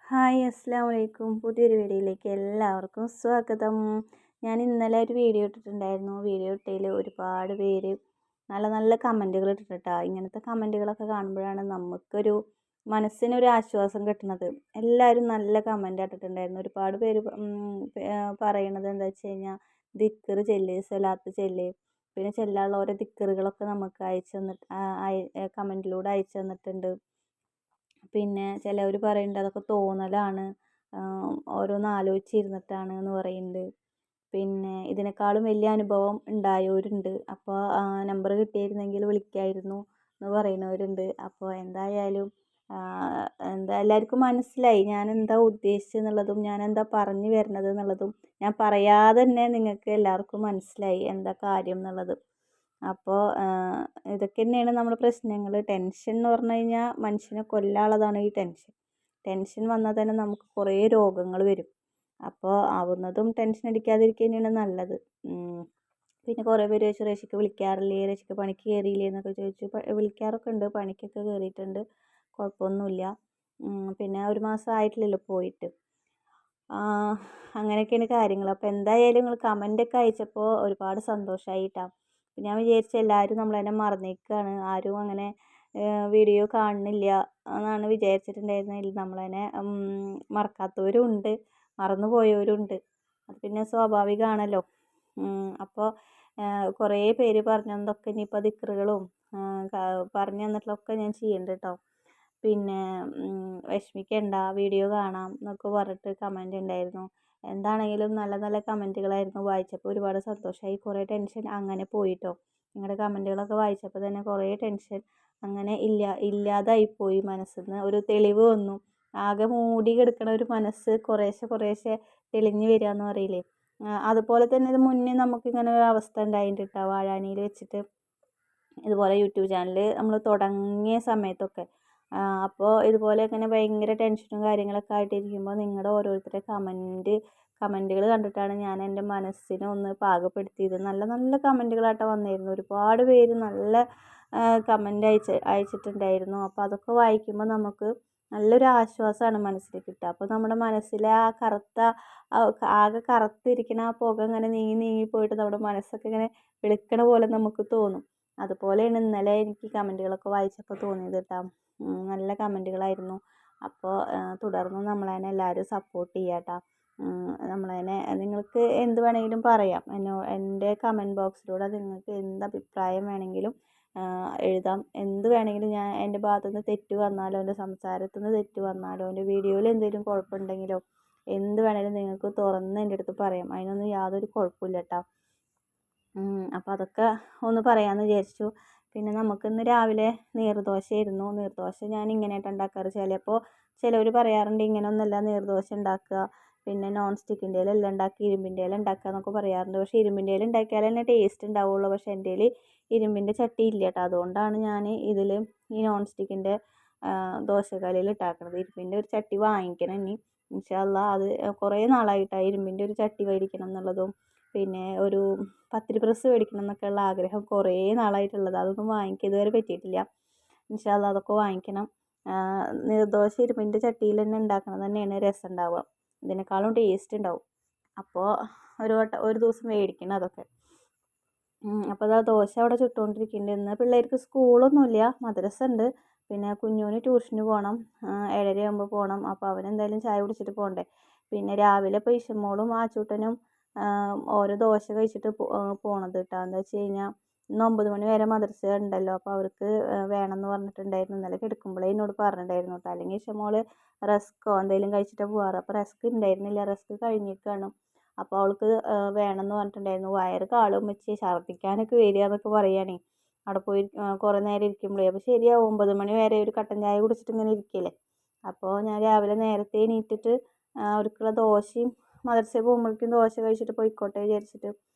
Hi അസ്സലാമു അലൈക്കും. പുതിയൊരു വീഡിയോയിലേക്ക് എല്ലാവർക്കും സ്വാഗതം. ഞാൻ ഇന്നലെ ഒരു വീഡിയോ ഇട്ടിട്ടുണ്ടായിരുന്നു. വീഡിയോ ഇട്ടതിൽ ഒരുപാട് പേര് നല്ല നല്ല കമൻറ്റുകൾ ഇട്ടിട്ടാ. ഇങ്ങനത്തെ കമൻറ്റുകളൊക്കെ കാണുമ്പോഴാണ് നമുക്കൊരു മനസ്സിനൊരു ആശ്വാസം കിട്ടുന്നത്. എല്ലാവരും നല്ല കമൻറ്റ് ഇട്ടിട്ടുണ്ടായിരുന്നു. ഒരുപാട് പേര് പറയണത് എന്താ വെച്ച് കഴിഞ്ഞാൽ ദിക്ർ ചെല്ല്, സ്വലാത്ത് ചെല്ല്, പിന്നെ ചെല്ലാനുള്ള ഓരോ ദിക്റുകളൊക്കെ നമുക്ക് അയച്ചു തന്നിട്ട് കമൻറ്റിലൂടെ അയച്ചു തന്നിട്ടുണ്ട്. പിന്നെ ചിലവർ പറയുന്നുണ്ട് അതൊക്കെ തോന്നലാണ്, ഓരോന്ന് ആലോചിച്ചിരുന്നിട്ടാണ് എന്ന് പറയുന്നുണ്ട്. പിന്നെ ഇതിനേക്കാളും വലിയ അനുഭവം ഉണ്ടായവരുണ്ട്. അപ്പോൾ നമ്പർ കിട്ടിയിരുന്നെങ്കിൽ വിളിക്കായിരുന്നു എന്ന് പറയുന്നവരുണ്ട്. അപ്പോൾ എന്തായാലും എല്ലാവർക്കും മനസ്സിലായി ഞാൻ എന്താ ഉദ്ദേശിച്ചെന്നുള്ളതും ഞാൻ എന്താ പറഞ്ഞു വരുന്നത് എന്നുള്ളതും. ഞാൻ പറയാതെ തന്നെ നിങ്ങൾക്ക് എല്ലാവർക്കും മനസ്സിലായി എന്താ കാര്യം എന്നുള്ളത്. അപ്പോൾ ഇതൊക്കെ തന്നെയാണ് നമ്മുടെ പ്രശ്നങ്ങൾ. ടെൻഷൻ എന്ന് പറഞ്ഞു കഴിഞ്ഞാൽ മനുഷ്യനെ കൊല്ലാനുള്ളതാണ് ഈ ടെൻഷൻ. ടെൻഷൻ വന്നാൽ തന്നെ നമുക്ക് കുറേ രോഗങ്ങൾ വരും. അപ്പോൾ ആവുന്നതും ടെൻഷൻ അടിക്കാതിരിക്കുക തന്നെയാണ് നല്ലത്. പിന്നെ കുറേ പേര് ചോദിച്ചു റേഷിക്ക് വിളിക്കാറില്ലേ, റേഷിക്ക് പണിക്ക് കയറിയില്ലേ എന്നൊക്കെ ചോദിച്ചു. വിളിക്കാറൊക്കെ ഉണ്ട്, പണിക്കൊക്കെ കയറിയിട്ടുണ്ട്, കുഴപ്പമൊന്നുമില്ല. പിന്നെ ഒരു മാസം ആയിട്ടില്ലല്ലോ പോയിട്ട്. അങ്ങനെയൊക്കെയാണ് കാര്യങ്ങൾ. അപ്പോൾ എന്തായാലും നിങ്ങൾ കമൻ്റൊക്കെ അയച്ചപ്പോൾ ഒരുപാട് സന്തോഷമായിട്ടാ. ഞാൻ വിചാരിച്ചു എല്ലാവരും നമ്മളെന്നെ മറന്നേക്കാണ്, ആരും അങ്ങനെ വീഡിയോ കാണുന്നില്ല എന്നാണ് വിചാരിച്ചിട്ടുണ്ടായിരുന്നത്. നമ്മളതിനെ മറക്കാത്തവരും ഉണ്ട്, മറന്നു പോയവരും ഉണ്ട്. അത് പിന്നെ സ്വാഭാവികമാണല്ലോ. അപ്പോൾ കുറേ പേര് പറഞ്ഞു തന്നതൊക്കെ ഇനിയിപ്പോൾ ദിക്റുകളും പറഞ്ഞു തന്നിട്ടുള്ളതൊക്കെ ഞാൻ ചെയ്യുന്നുണ്ട് കേട്ടോ. പിന്നെ വിഷമിക്കണ്ട, വീഡിയോ കാണാം എന്നൊക്കെ പറഞ്ഞിട്ട് കമൻ്റ് ഉണ്ടായിരുന്നു. എന്താണെങ്കിലും നല്ല നല്ല കമൻറ്റുകളായിരുന്നു. വായിച്ചപ്പോൾ ഒരുപാട് സന്തോഷമായി. കുറേ ടെൻഷൻ അങ്ങനെ പോയിട്ടോ. നിങ്ങളുടെ കമൻറ്റുകളൊക്കെ വായിച്ചപ്പോൾ തന്നെ കുറേ ടെൻഷൻ അങ്ങനെ ഇല്ലാതായിപ്പോയി. മനസ്സിൽ നിന്ന് ഒരു തെളിവ് വന്നു. ആകെ മൂടി കിടക്കണ ഒരു മനസ്സ് കുറേശ്ശെ കുറേശ്ശെ തെളിഞ്ഞ് വരിക എന്ന് പറയില്ലേ, അതുപോലെ തന്നെ ഇത് മുന്നേ നമുക്കിങ്ങനെ ഒരു അവസ്ഥ ഉണ്ടായിട്ടുണ്ട് കേട്ടോ. വാഴാനിയിൽ വെച്ചിട്ട് ഇതുപോലെ യൂട്യൂബ് ചാനൽ നമ്മൾ തുടങ്ങിയ സമയത്തൊക്കെ അപ്പോൾ ഇതുപോലെ ഇങ്ങനെ ഭയങ്കര ടെൻഷനും കാര്യങ്ങളൊക്കെ ആയിട്ടിരിക്കുമ്പോൾ നിങ്ങളുടെ ഓരോരുത്തരുടെ കമൻറ്റുകൾ കണ്ടിട്ടാണ് ഞാൻ എൻ്റെ മനസ്സിനെ ഒന്ന് പാകപ്പെടുത്തിയത്. നല്ല നല്ല കമൻറ്റുകളായിട്ട് വന്നിരുന്നു. ഒരുപാട് പേര് നല്ല കമൻ്റ് അയച്ചിട്ടുണ്ടായിരുന്നു. അപ്പോൾ അതൊക്കെ വായിക്കുമ്പോൾ നമുക്ക് നല്ലൊരു ആശ്വാസമാണ് മനസ്സിൽ കിട്ടുക. അപ്പോൾ നമ്മുടെ മനസ്സിലെ ആ ആകെ കറുത്തിരിക്കുന്ന ആ പുക ഇങ്ങനെ നീങ്ങി പോയിട്ട് നമ്മുടെ മനസ്സൊക്കെ ഇങ്ങനെ വെളുക്കണ പോലെ നമുക്ക് തോന്നും. അതുപോലെയാണ് ഇന്നലെ എനിക്ക് കമൻറ്റുകളൊക്കെ വായിച്ചപ്പോൾ തോന്നിയത് കേട്ടോ. നല്ല കമൻറ്റുകളായിരുന്നു. അപ്പോൾ തുടർന്ന് നമ്മളതിനെ എല്ലാവരും സപ്പോർട്ട് ചെയ്യുക കേട്ടോ. നമ്മളതിനെ നിങ്ങൾക്ക് എന്ത് വേണമെങ്കിലും പറയാം. എൻ്റെ കമൻറ്റ് ബോക്സിലൂടെ നിങ്ങൾക്ക് എന്ത് അഭിപ്രായം വേണമെങ്കിലും എഴുതാം. എന്ത് വേണമെങ്കിലും ഞാൻ എൻ്റെ ഭാഗത്തുനിന്ന് തെറ്റ് വന്നാലോ, എൻ്റെ സംസാരത്തിൽ നിന്ന് തെറ്റ് വന്നാലോ, എൻ്റെ വീഡിയോയിൽ എന്തെങ്കിലും കുഴപ്പമുണ്ടെങ്കിലോ എന്ത് വേണമെങ്കിലും നിങ്ങൾക്ക് തുറന്ന് എൻ്റെ അടുത്ത് പറയാം. അതിനൊന്നും യാതൊരു കുഴപ്പമില്ല കേട്ടോ. അപ്പോൾ അതൊക്കെ ഒന്ന് പറയാമെന്ന് വിചാരിച്ചു. പിന്നെ നമുക്കിന്ന് രാവിലെ നീർദോശയായിരുന്നു. നീർദോശ ഞാൻ ഇങ്ങനെയായിട്ട് ഉണ്ടാക്കാറ്. ചിലപ്പോൾ ചിലവർ പറയാറുണ്ട് ഇങ്ങനെയൊന്നുമല്ല നീർദോശ ഉണ്ടാക്കുക, പിന്നെ നോൺ സ്റ്റിക്കിൻ്റെയിലല്ല ഉണ്ടാക്കുക, ഇരുമ്പിൻ്റെയിൽ ഉണ്ടാക്കുക എന്നൊക്കെ പറയാറുണ്ട്. പക്ഷേ ഇരുമ്പിൻ്റെയിൽ ഉണ്ടാക്കിയാൽ തന്നെ ടേസ്റ്റ് ഉണ്ടാവുള്ളൂ. പക്ഷേ എൻ്റെ കയ്യിൽ ഇരുമ്പിൻ്റെ ചട്ടി ഇല്ല കേട്ടോ. അതുകൊണ്ടാണ് ഞാൻ ഇതിൽ ഈ നോൺ സ്റ്റിക്കിൻ്റെ ദോശക്കല്ലിൽ ഉണ്ടാക്കുന്നത്. ഇരുമ്പിൻ്റെ ഒരു ചട്ടി വാങ്ങിക്കണം ഇനി ഇൻഷാ അള്ളാ. അത് കുറേ നാളായിട്ടാണ് ഇരുമ്പിൻ്റെ ഒരു ചട്ടി മേടിക്കണം എന്നുള്ളതും പിന്നെ ഒരു പത്തിരി പ്രസ് മേടിക്കണം എന്നൊക്കെയുള്ള ആഗ്രഹം കുറേ നാളായിട്ടുള്ളത്. അതൊന്നും വാങ്ങിക്കുക ഇതുവരെ പറ്റിയിട്ടില്ല. ഇൻഷാ അള്ളാ അതൊക്കെ വാങ്ങിക്കണം. നീർദോശ ഇരുമ്പിൻ്റെ ചട്ടിയിൽ തന്നെ ഉണ്ടാക്കണം തന്നെയാണ് രസം ഉണ്ടാവുക. ഇതിനേക്കാളും ടേസ്റ്റ് ഉണ്ടാവും. അപ്പോൾ ഒരു ദിവസം മേടിക്കണം അതൊക്കെ. അപ്പോൾ അതാ ദോശ അവിടെ ചുട്ടുകൊണ്ടിരിക്കുന്നുണ്ട്. ഇന്ന് പിള്ളേർക്ക് സ്കൂളൊന്നുമില്ല, മദ്രസ ഉണ്ട്. പിന്നെ കുഞ്ഞുവിന് ട്യൂഷന് പോകണം, 7:30 ആകുമ്പോൾ പോകണം. അപ്പോൾ അവനെന്തായാലും ചായ കുടിച്ചിട്ട് പോകണ്ടേ. പിന്നെ രാവിലെ ഇപ്പോൾ ഇശമോളും ആച്ചൂട്ടനും ഓരോ ദോശ കഴിച്ചിട്ട് പോണത് കേട്ടോ. എന്താ വെച്ച് കഴിഞ്ഞാൽ ഇന്ന് 9 മണി വരെ മദ്രസ ഉണ്ടല്ലോ. അപ്പോൾ അവർക്ക് വേണമെന്ന് പറഞ്ഞിട്ടുണ്ടായിരുന്നു. ഇന്നലെ കിടക്കുമ്പോഴേ എന്നോട് പറഞ്ഞിട്ടുണ്ടായിരുന്നു കേട്ടോ. അല്ലെങ്കിൽ ഇശമോൾ റസ്കോ എന്തെങ്കിലും കഴിച്ചിട്ടാണ് പോകാറ്. അപ്പോൾ റസ്ക് ഉണ്ടായിരുന്നില്ല, റസ്ക് കഴിഞ്ഞിരിക്കുകയാണ്. അപ്പോൾ അവൾക്ക് വേണമെന്ന് പറഞ്ഞിട്ടുണ്ടായിരുന്നു. വയറ് കാളും വെച്ച് ഛർദ്ദിക്കാനൊക്കെ വരിക എന്നൊക്കെ പറയുകയാണേ. അവിടെ പോയി കുറേ നേരം ഇരിക്കുമ്പോഴേ. അപ്പോൾ ശരിയാവും, 9 മണി വരെ ഒരു കട്ടൻ ചായ കുടിച്ചിട്ട് ഇങ്ങനെ ഇരിക്കില്ലേ. അപ്പോൾ ഞാൻ രാവിലെ നേരത്തെ എണീറ്റിട്ട് അവർക്കുള്ള ദോശയും മദ്രസയിൽ പോകുമ്പോഴേക്കും ദോശ കഴിച്ചിട്ട് പോയിക്കോട്ടെ വിചാരിച്ചിട്ട്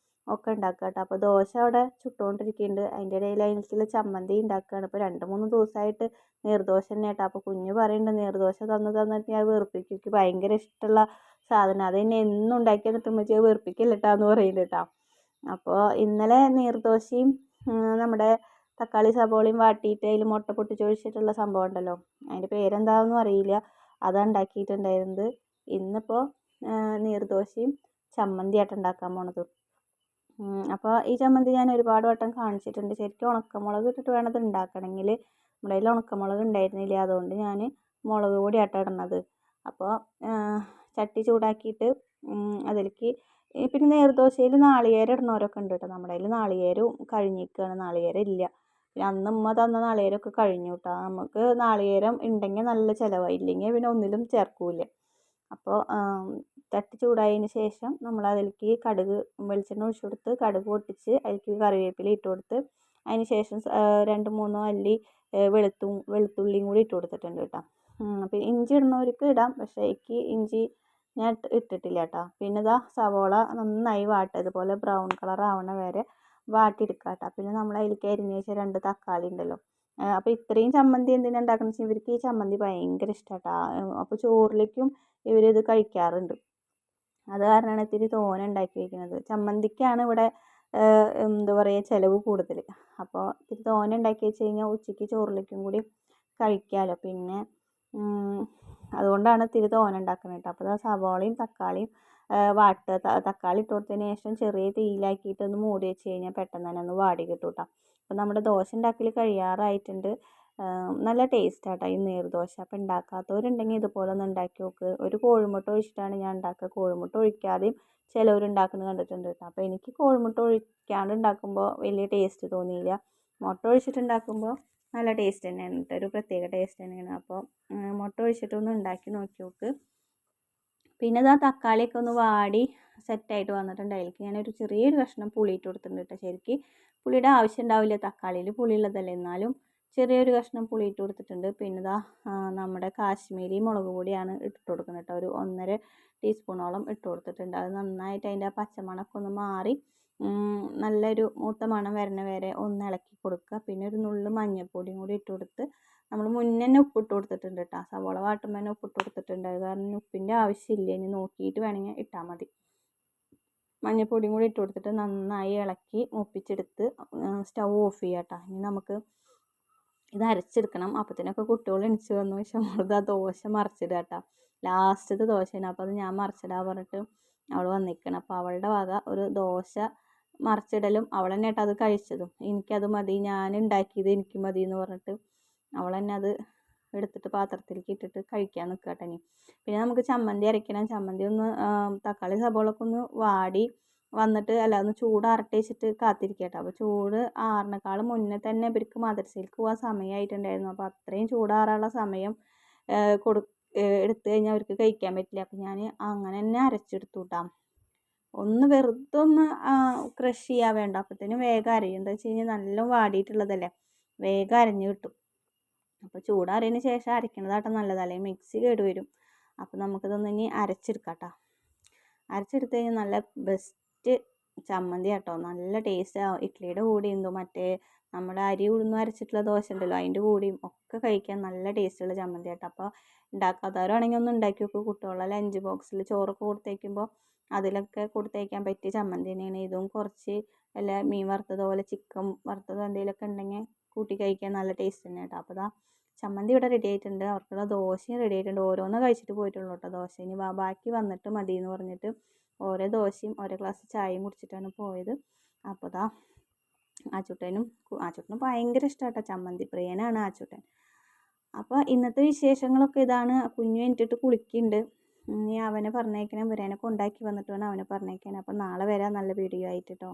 ഒക്കെ ഉണ്ടാക്കുക കേട്ടോ. അപ്പോൾ ദോശ അവിടെ ചുട്ടുകൊണ്ടിരിക്കുന്നുണ്ട്. അതിൻ്റെ ഇടയിൽ അതിനുള്ള ചമ്മന്തി ഉണ്ടാക്കുകയാണ്. ഇപ്പോൾ 2-3 ദിവസമായിട്ട് നീർദോശ തന്നെ കേട്ടോ. അപ്പോൾ കുഞ്ഞ് പറയുന്നുണ്ട് നീർദോശ തന്നിട്ട് ഞാൻ വെറുപ്പിക്കും, എനിക്ക് ഭയങ്കര ഇഷ്ടമുള്ള സാധനം അത് തന്നെ എന്നും ഉണ്ടാക്കി എന്നിട്ട് ഉമ്മച്ചി വെറുപ്പിക്കില്ല കേട്ടോ എന്ന് പറയുന്നുണ്ട് കേട്ടോ. അപ്പോൾ ഇന്നലെ നീർദോശയും നമ്മുടെ തക്കാളി സബോളയും വാട്ടിയിട്ട് അതിൽ മുട്ട പൊട്ടിച്ചൊഴിച്ചിട്ടുള്ള സംഭവം ഉണ്ടല്ലോ, അതിൻ്റെ പേരെന്താണെന്നും അറിയില്ല. അതാണ് ഉണ്ടാക്കിയിട്ടുണ്ടായിരുന്നത്. ഇന്നിപ്പോൾ നീർദോശയും ചമ്മന്തിയായിട്ട് ഉണ്ടാക്കാൻ പോണത്. അപ്പോൾ ഈ ചമ്മന്തി ഞാൻ ഒരുപാട് വട്ടം കാണിച്ചിട്ടുണ്ട്. ശരിക്കും ഉണക്കമുളക് ഇട്ടിട്ട് വേണം ഇത് ഉണ്ടാക്കണമെങ്കിൽ. നമ്മുടെ കയ്യിൽ ഉണക്കമുളക് ഉണ്ടായിരുന്നില്ല, അതുകൊണ്ട് ഞാൻ മുളക് പൊടിയാട്ടോ ഇടണത്. അപ്പോൾ ചട്ടി ചൂടാക്കിയിട്ട് അതിലേക്ക് പിന്നെ നീർദോശയിൽ നാളികേരം ഇടുന്നവരൊക്കെ ഉണ്ട് കേട്ടോ. നമ്മുടെ കയ്യിൽ നാളികേരം കഴിഞ്ഞിരിക്കുകയാണ്, നാളികേരം ഇല്ല. പിന്നെ അന്ന് ഉമ്മ തന്ന നാളികേരമൊക്കെ കഴിഞ്ഞു കേട്ടോ. നമുക്ക് നാളികേരം ഉണ്ടെങ്കിൽ നല്ല ചിലവാണ്, ഇല്ലെങ്കിൽ പിന്നെ ഒന്നിലും ചേർക്കൂല. അപ്പോൾ ചട്ടി ചൂടായതിന് ശേഷം നമ്മൾ അതിലേക്ക് കടുക് വെളിച്ചെണ്ണ ഒഴിച്ച് കൊടുത്ത് കടുക് പൊട്ടിച്ച് അതിലേക്ക് കറിവേപ്പില ഇട്ട് കൊടുത്ത് അതിന് ശേഷം 2-3 അല്ലി വെളുത്തുള്ളിയും കൂടി ഇട്ട് കൊടുത്തിട്ടുണ്ട് കേട്ടോ. പിന്നെ ഇഞ്ചി ഇടുന്നവർക്ക് ഇടാം, പക്ഷേ എനിക്ക് ഇഞ്ചി ഞാൻ ഇട്ടിട്ടില്ല കേട്ടോ. പിന്നെ ഇതാ സവോള നന്നായി ഇതുപോലെ ബ്രൗൺ കളർ ആവണ വരെ വാട്ടിയെടുക്കുക കേട്ടോ. പിന്നെ നമ്മൾ അതിലേക്ക് അരിഞ്ഞ് വെച്ച 2 തക്കാളി ഉണ്ടല്ലോ. അപ്പോൾ ഇത്രയും ചമ്മന്തി എന്തിനാണ് ഉണ്ടാക്കുന്നത് വെച്ചാൽ ഇവർക്ക് ഈ ചമ്മന്തി ഭയങ്കര ഇഷ്ടമാട്ടോ. അപ്പോൾ ചോറിലേക്കും ഇവരിത് കഴിക്കാറുണ്ട്. അത് കാരണമാണ് ഇത്തിരി തോനെ ഉണ്ടാക്കി വയ്ക്കുന്നത്. ചമ്മന്തിക്കാണ് ഇവിടെ എന്താ പറയുക ചിലവ് കൂടുതൽ. അപ്പോൾ ഇത്തിരി തോനെ ഉണ്ടാക്കി വെച്ച് കഴിഞ്ഞാൽ ഉച്ചയ്ക്ക് ചോറിലേക്കും കൂടി കഴിക്കാമല്ലോ. പിന്നെ അതുകൊണ്ടാണ് ഇത്തിരി തോനെ ഉണ്ടാക്കുന്നത് കേട്ടോ. അപ്പോൾ സവാളയും തക്കാളിയും വാട്ടുക. തക്കാളി ഇട്ട് കൊടുത്തതിന് ശേഷം ചെറിയ തീയിലാക്കിയിട്ട് ഒന്ന് മൂടി വെച്ച് കഴിഞ്ഞാൽ പെട്ടെന്ന് തന്നെ ഒന്ന് വാടി കിട്ടും കേട്ടോ. അപ്പോൾ നമ്മുടെ ദോശ ഉണ്ടാക്കൽ കഴിയാറായിട്ടുണ്ട്. നല്ല ടേസ്റ്റാട്ടോ ഈ നീർദോശ. അപ്പോൾ ഉണ്ടാക്കാത്തവരുണ്ടെങ്കിൽ ഇതുപോലെ ഒന്ന് ഉണ്ടാക്കി നോക്ക്. ഒരു കോഴിമുട്ട ഒഴിച്ചിട്ടാണ് ഞാൻ ഉണ്ടാക്കുക. കോഴിമുട്ട ഒഴിക്കാതെയും ചിലവരുണ്ടാക്കുന്നത് കണ്ടിട്ടുണ്ട് കേട്ടോ. അപ്പോൾ എനിക്ക് കോഴിമുട്ട ഒഴിക്കാണ്ട് ഉണ്ടാക്കുമ്പോൾ വലിയ ടേസ്റ്റ് തോന്നിയില്ല. മുട്ട ഒഴിച്ചിട്ടുണ്ടാക്കുമ്പോൾ നല്ല ടേസ്റ്റ് തന്നെയാണ് കേട്ടോ, ഒരു പ്രത്യേക ടേസ്റ്റ് തന്നെയാണ്. അപ്പോൾ മുട്ട ഒഴിച്ചിട്ടൊന്ന് ഉണ്ടാക്കി നോക്കി നോക്ക്. പിന്നെ ഇതാ തക്കാളിയൊക്കെ ഒന്ന് വാടി സെറ്റായിട്ട് വന്നിട്ടുണ്ട്. അതിലേക്ക് ഞാനൊരു ചെറിയൊരു കഷ്ണം പുളി ഇട്ട് കൊടുത്തിട്ടുണ്ട് കേട്ടോ. ശരിക്കും പുളിയുടെ ആവശ്യം ഉണ്ടാവില്ല, തക്കാളിയിൽ പുളിയുള്ളതല്ലേ, എന്നാലും ചെറിയൊരു കഷ്ണം പുളി ഇട്ട് കൊടുത്തിട്ടുണ്ട്. പിന്നെ ഇതാ നമ്മുടെ കാശ്മീരി മുളക് പൊടിയാണ് ഇട്ട് കൊടുക്കുന്നത് കേട്ടോ. ഒരു 1.5 ടീസ്പൂണോളം ഇട്ട് കൊടുത്തിട്ടുണ്ട്. അത് നന്നായിട്ട് അതിൻ്റെ ആ പച്ചമണമൊക്കെ ഒന്ന് മാറി നല്ലൊരു മൂത്ത മണം വരണ വരെ ഒന്ന് ഇളക്കി കൊടുക്കുക. പിന്നെ ഒരു നുള്ളു മഞ്ഞൾപ്പൊടിയും കൂടി ഇട്ട് കൊടുത്ത് നമ്മൾ മുന്നേ തന്നെ ഉപ്പിട്ട് കൊടുത്തിട്ടുണ്ട് കേട്ടോ. സവോള വാട്ടുമ്പോൾ തന്നെ ഉപ്പിട്ട് കൊടുത്തിട്ടുണ്ട്. അത് കാരണം ഉപ്പിൻ്റെ ആവശ്യമില്ല, ഇനി നോക്കിയിട്ട് വേണമെങ്കിൽ ഇട്ടാൽ മതി. മഞ്ഞൾപ്പൊടിയും കൂടി ഇട്ട് കൊടുത്തിട്ട് നന്നായി ഇളക്കി മൂപ്പിച്ചെടുത്ത് സ്റ്റൗ ഓഫ് ചെയ്യാം കേട്ടോ. ഇനി നമുക്ക് ഇത് അരച്ചെടുക്കണം. അപ്പത്തിനൊക്കെ കുട്ടികൾ എണിച്ച് വന്നു. പക്ഷെ നമ്മളിത് ആ ദോശ മറിച്ചിടുക കേട്ടോ. ലാസ്റ്റത്തെ ദോശയാണ്. അപ്പോൾ അത് ഞാൻ മറിച്ചിടാൻ പറഞ്ഞിട്ട് അവൾ വന്നിരിക്കണം. അപ്പോൾ അവളുടെ വക ഒരു ദോശ മറിച്ചിടലും അവൾ തന്നെ കേട്ടോ അത് കഴിച്ചതും. എനിക്കത് മതി, ഞാൻ ഉണ്ടാക്കിയത് എനിക്ക് മതി എന്ന് പറഞ്ഞിട്ട് അവൾ തന്നെ അത് എടുത്തിട്ട് പാത്രത്തിലേക്ക് ഇട്ടിട്ട് കഴിക്കാൻ നിൽക്കുക കേട്ടോ. ഇനി പിന്നെ നമുക്ക് ചമ്മന്തി അരയ്ക്കണം. ചമ്മന്തി ഒന്ന് തക്കാളി സബോളൊക്കെ ഒന്ന് വാടി വന്നിട്ട് ഒന്ന് ചൂടാറട്ടെ വെച്ചിട്ട് കാത്തിരിക്കുക കേട്ടോ. അപ്പോൾ ചൂട് ആറിനേക്കാളും മുന്നേ തന്നെ ഇവർക്ക് മദ്രസയിലേക്ക് പോകാൻ സമയമായിട്ടുണ്ടായിരുന്നു. അപ്പോൾ അത്രയും ചൂടാറാനുള്ള സമയം എടുത്തു കഴിഞ്ഞാൽ അവർക്ക് കഴിക്കാൻ പറ്റില്ല. അപ്പോൾ ഞാൻ അങ്ങനെ തന്നെ അരച്ചെടുത്തു കേട്ടോ. ഒന്ന് വെറുതെ ഒന്ന് ക്രഷ് ചെയ്യാൻ വേണ്ട, അപ്പോഴത്തേനും വേഗം അരയും. എന്താ വെച്ച് കഴിഞ്ഞാൽ നല്ല വാടിയിട്ടുള്ളതല്ലേ, വേഗം അരഞ്ഞ് കിട്ടും. അപ്പോൾ ചൂടാറിയതിന് ശേഷം അരയ്ക്കണതാട്ടോ നല്ലത്, അല്ലെങ്കിൽ മിക്സി കേടുവരും. അപ്പോൾ നമുക്കിതൊന്ന് ഇനി അരച്ചെടുക്കാം കേട്ടോ. അരച്ചെടുത്ത് കഴിഞ്ഞാൽ നല്ല ബെസ്റ്റ് ചമ്മന്തി കേട്ടോ. നല്ല ടേസ്റ്റാണ്. ഇഡ്ഡലിയുടെ കൂടെയും മറ്റേ നമ്മുടെ അരി ഉഴുന്ന് അരച്ചിട്ടുള്ള ദോശ ഉണ്ടല്ലോ അതിൻ്റെ കൂടെയും ഒക്കെ കഴിക്കാൻ നല്ല ടേസ്റ്റുള്ള ചമ്മന്തി കേട്ടോ. അപ്പോൾ ഉണ്ടാക്കാത്തവരാണെങ്കിൽ ഒന്ന് ഉണ്ടാക്കി നോക്കും. കുട്ടികളുടെ ലഞ്ച് ബോക്സിൽ ചോറൊക്കെ കൊടുത്തേക്കുമ്പോൾ അതിലൊക്കെ കൊടുത്തേക്കാൻ പറ്റിയ ചമ്മന്തി തന്നെയാണ് ഇതും. കുറച്ച് വല്ല മീൻ വറുത്തതോ പോലെ ചിക്കൻ വറുത്തതോ എന്തെങ്കിലുമൊക്കെ ഉണ്ടെങ്കിൽ കൂട്ടി കഴിക്കാൻ നല്ല ടേസ്റ്റ് തന്നെ കേട്ടോ. അപ്പോൾ ചമ്മന്തി ഇവിടെ റെഡി ആയിട്ടുണ്ട്. അവർക്കുള്ള ദോശയും റെഡി ആയിട്ടുണ്ട്. ഓരോന്ന് കഴിച്ചിട്ട് പോയിട്ടുള്ളൂ കേട്ടോ ദോശ. ഇനി ബാക്കി വന്നിട്ട് മതി എന്ന് പറഞ്ഞിട്ട് ഓരോ ദോശയും ഓരോ ഗ്ലാസ് ചായയും കുടിച്ചിട്ടാണ് പോയത്. അപ്പോൾ ആച്ചൂട്ടനും ഭയങ്കര ഇഷ്ടമാട്ടോ, ചമ്മന്തി പ്രിയനാണ് ആച്ചൂട്ടൻ. അപ്പോൾ ഇന്നത്തെ വിശേഷങ്ങളൊക്കെ ഇതാണ്. കുഞ്ഞു എനിട്ടിട്ട് കുളിക്കുന്നുണ്ട്. ഇനി അവനെ പറഞ്ഞേക്കണം, ഇവരേനെ കൊണ്ടാക്കി വന്നിട്ട് വേണം അവനെ പറഞ്ഞേക്കാൻ. അപ്പോൾ നാളെ വരാം നല്ല വീഡിയോ ആയിട്ട് കേട്ടോ.